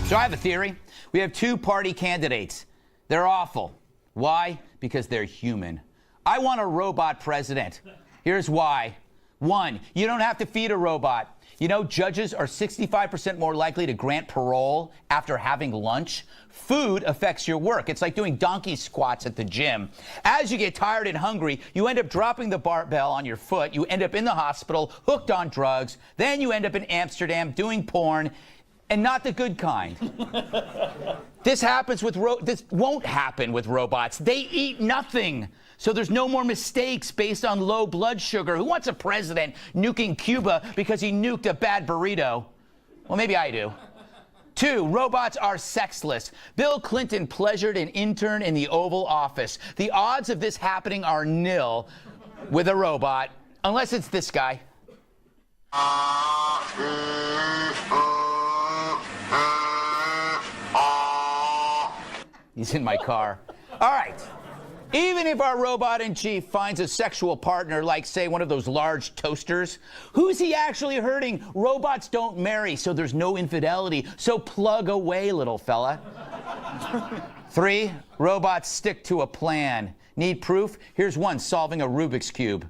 So I have a theory. We have two party candidates. They're awful. Why? Because they're human. I want a robot president. Here's why. One, you don't have to feed a robot. You know, judges are 65% more likely to grant parole after having lunch. Food affects your work. It's like doing donkey squats at the gym. As you get tired and hungry, you end up dropping the barbell on your foot. You end up in the hospital, hooked on drugs. Then you end up in Amsterdam doing porn, and not the good kind. This won't happen with robots. They eat nothing. So there's no more mistakes based on low blood sugar. Who wants a president nuking Cuba because he nuked a bad burrito? Well, maybe I do. Two, robots are sexless. Bill Clinton pleasured an intern in the Oval Office. The odds of this happening are nil with a robot, unless it's this guy. He's in my car. All right. Even if our robot in chief finds a sexual partner, like, say, one of those large toasters, who's he actually hurting? Robots don't marry, so there's no infidelity. So plug away, little fella. Three, robots stick to a plan. Need proof? Here's one solving a Rubik's Cube.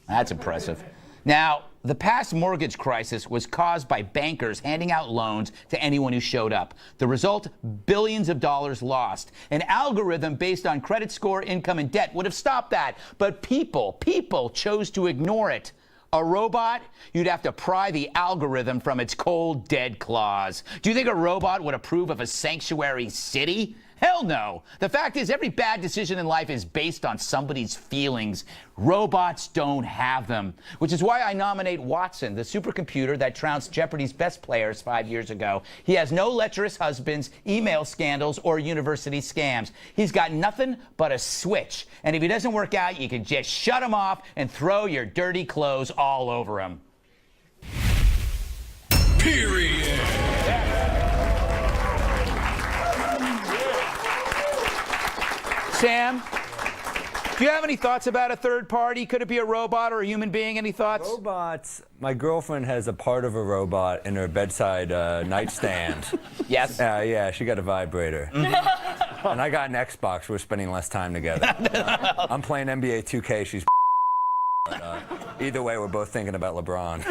That's impressive. Now, the past mortgage crisis was caused by bankers handing out loans to anyone who showed up. The result, billions of dollars lost. An algorithm based on credit score, income, and debt would have stopped that. But people chose to ignore it. A robot, you'd have to pry the algorithm from its cold, dead claws. Do you think a robot would approve of a sanctuary city? Hell no. The fact is, every bad decision in life is based on somebody's feelings. Robots don't have them, which is why I nominate Watson, the supercomputer that trounced Jeopardy's best players 5 years ago. He has no lecherous husbands, email scandals, or university scams. He's got nothing but a switch. And if he doesn't work out, you can just shut him off and throw your dirty clothes all over him. Period. Sam, do you have any thoughts about a third party? Could it be a robot or a human being? Any thoughts? Robots. My girlfriend has a part of a robot in her bedside nightstand. Yes? Yeah, she got a vibrator. And I got an Xbox. We're spending less time together. I'm playing NBA 2K. She's but, either way, we're both thinking about LeBron.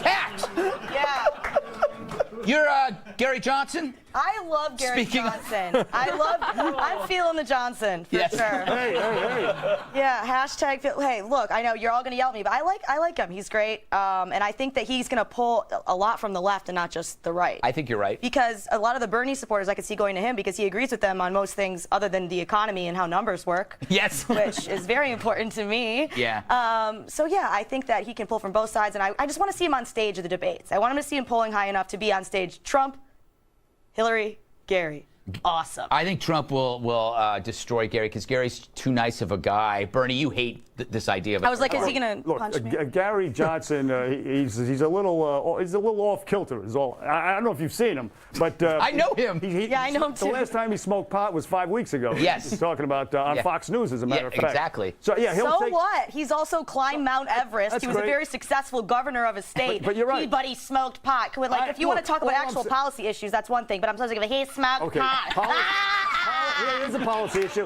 Cat! Yeah. You're Gary Johnson? I love Gary Johnson. I'm feeling the Johnson, for Yes. sure. Hey. Yeah, hashtag, hey, look, I know you're all going to yell at me, but I like him. He's great. And I think that he's going to pull a lot from the left and not just the right. I think you're right. Because a lot of the Bernie supporters I could see going to him because he agrees with them on most things other than the economy and how numbers work. Yes. Which is very important to me. Yeah. So, yeah, I think that he can pull from both sides. And I just want to see him on stage of the debates. I want him to see him polling high enough to be on stage. Trump, Hillary, Gary. Awesome. I think Trump will destroy Gary because Gary's too nice of a guy. Bernie, you hate this idea of. I was like, is he going to punch me? Gary Johnson, he's a little off kilter. Is all. I don't know if you've seen him, but I know him. Yeah, I know him too. The last time he smoked pot was 5 weeks ago. Yes. He's talking about on Fox News, as a matter of fact. Exactly. So yeah, So what? He's also climbed Mount Everest. That's He was great. a very successul governor of a state. But you're right. But he smoked pot. If you want to talk about actual policy issues, that's one thing. But I'm supposed to give he smoked pot. Yeah, it is a policy issue.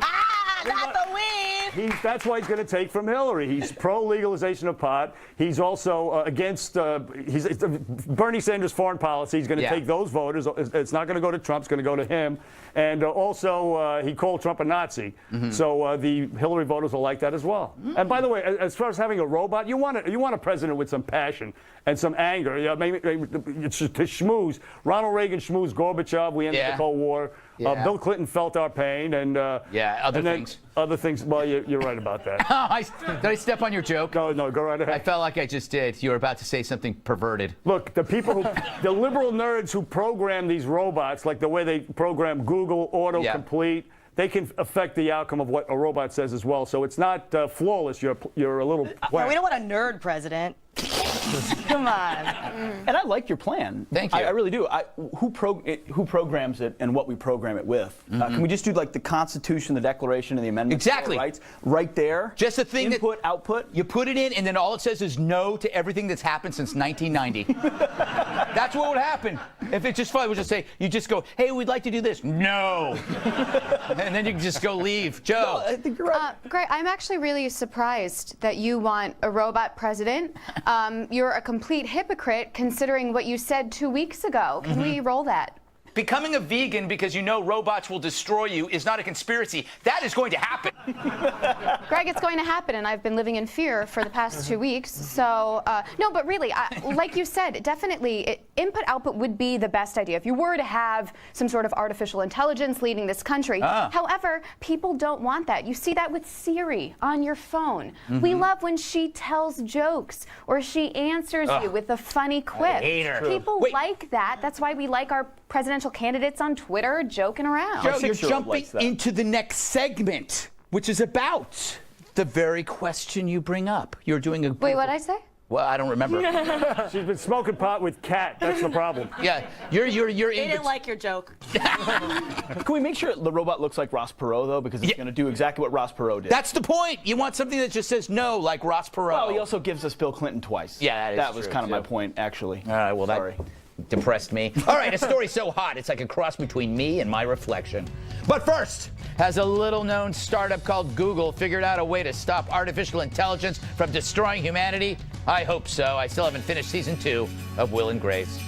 Not the weed. That's why he's going to take from Hillary. He's pro-legalization of pot. He's also against Bernie Sanders' foreign policy. He's going to take those voters. It's not going to go to Trump. It's going to go to him. And also, he called Trump a Nazi. So the Hillary voters will like that as well. And by the way, as far as having a robot, you want a president with some passion and some anger. Yeah, maybe it's to schmooze. Ronald Reagan schmoozed Gorbachev. We ended the Cold War. Bill Clinton felt our pain. And other things. Well, you're right about that. Did I step on your joke? No, go right ahead. I felt like I just did. You were about to say something perverted. Look, the the liberal nerds who program these robots, like the way they program Google autocomplete, they can affect the outcome of what a robot says as well. So it's not flawless. You're a little. We don't want a nerd president. Come on. And I like your plan. Thank you. I really do. Who programs it and what we program it with? Can we just do like the Constitution, the Declaration, and the Amendment Exactly. of Rights right there? Just a thing Input, output. You put it in, and then all it says is no to everything that's happened since 1990. That's what would happen. If it just fine, we'll just say, you just go, hey, we'd like to do this. No. And then you can just go leave. Joe. I think you're right. Greg, I'm actually really surprised that you want a robot president. You're a complete hypocrite considering what you said 2 weeks ago. Can we roll that? Becoming a vegan because you know robots will destroy you is not a conspiracy. That is going to happen. Greg, it's going to happen, and I've been living in fear for the past 2 weeks. So, no, but really, like you said, definitely, input-output would be the best idea if you were to have some sort of artificial intelligence leading this country. However, people don't want that. You see that with Siri on your phone. We love when she tells jokes or she answers you with a funny quip. I hate her. People like that. That's why we like our presidential candidates on Twitter joking around. Joe, you're 6-year-old jumping likes that. into the next segment, which is about the very question you bring up. You're doing a Wait, what'd I say? Well, I don't remember. She's been smoking pot with Kat. That's the problem. Yeah, you're They in. didn't like your joke. Can we make sure the robot looks like Ross Perot, though? Because it's going to do exactly what Ross Perot did. That's the point. You want something that just says no, like Ross Perot. well, he also gives us Bill Clinton twice. Yeah, that is was true, kind of my too. point, actually. All right, well, Sorry. that depressed me. All right, a story so hot, it's like a cross between me and my reflection. But first, has a little-known startup called Google figured out a way to stop artificial intelligence from destroying humanity? I hope so. I still haven't finished season 2 of Will and Grace.